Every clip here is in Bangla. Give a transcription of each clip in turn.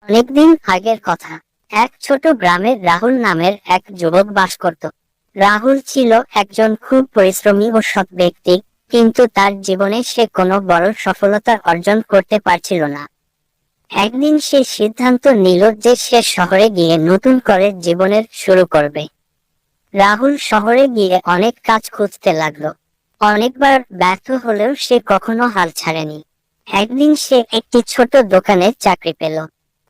অনেকদিন আগের কথা। এক ছোট গ্রামে রাহুল নামের এক যুবক বাস করত। রাহুল ছিল একজন খুব পরিশ্রমী ও সৎ ব্যক্তি, কিন্তু তার জীবনে সে কোনো বড় সফলতা অর্জন করতে পারছিল না। একদিন সে সিদ্ধান্ত নিল যে সে শহরে গিয়ে নতুন করে জীবনের শুরু করবে। রাহুল শহরে গিয়ে অনেক কাজ খুঁজতে লাগলো। অনেকবার ব্যর্থ হলেও সে কখনো হাল ছাড়েনি। একদিন সে একটি ছোট দোকানে চাকরি পেল।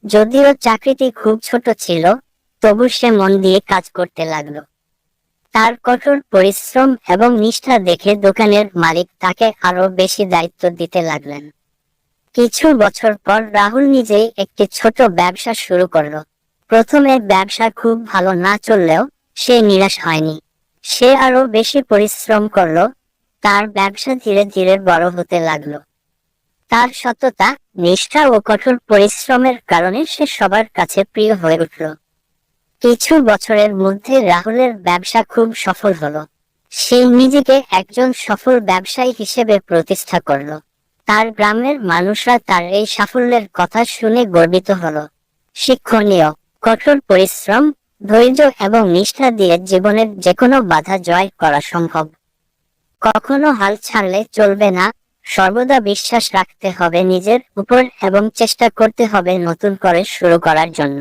যদিও চাকরিটি খুব ছোট ছিল, তবু সে মন দিয়ে কাজ করতে লাগলো। তার কঠোর পরিশ্রম এবং নিষ্ঠা দেখে দোকানের মালিক তাকে আরো বেশি দায়িত্ব দিতে লাগলেন। কিছু বছর পর রাহুল নিজেই একটি ছোট ব্যবসা শুরু করলো। প্রথমে ব্যবসা খুব ভালো না চললেও সে নিরাশ হয়নি। সে আরো বেশি পরিশ্রম করলো। তার ব্যবসা ধীরে ধীরে বড় হতে লাগলো। তার সততা, নিষ্ঠা ও কঠোর পরিশ্রমের কারণে সে সবার কাছে প্রিয় হয়ে উঠল। কিছু বছরের মধ্যে রাহুলের ব্যবসা খুব সফল হলো। সে নিজেকে একজন সফল ব্যবসায়ী হিসেবে প্রতিষ্ঠা করলো। তার গ্রামের মানুষরা তার এই সাফল্যের কথা শুনে গর্বিত হলো। শিক্ষণীয়: কঠোর পরিশ্রম, ধৈর্য এবং নিষ্ঠা দিয়ে জীবনের যেকোনো বাধা জয় করা সম্ভব। কখনো হাল ছাড়লে চলবে না। সর্বদা বিশ্বাস রাখতে হবে নিজের উপর এবং চেষ্টা করতে হবে নতুন করে শুরু করার জন্য।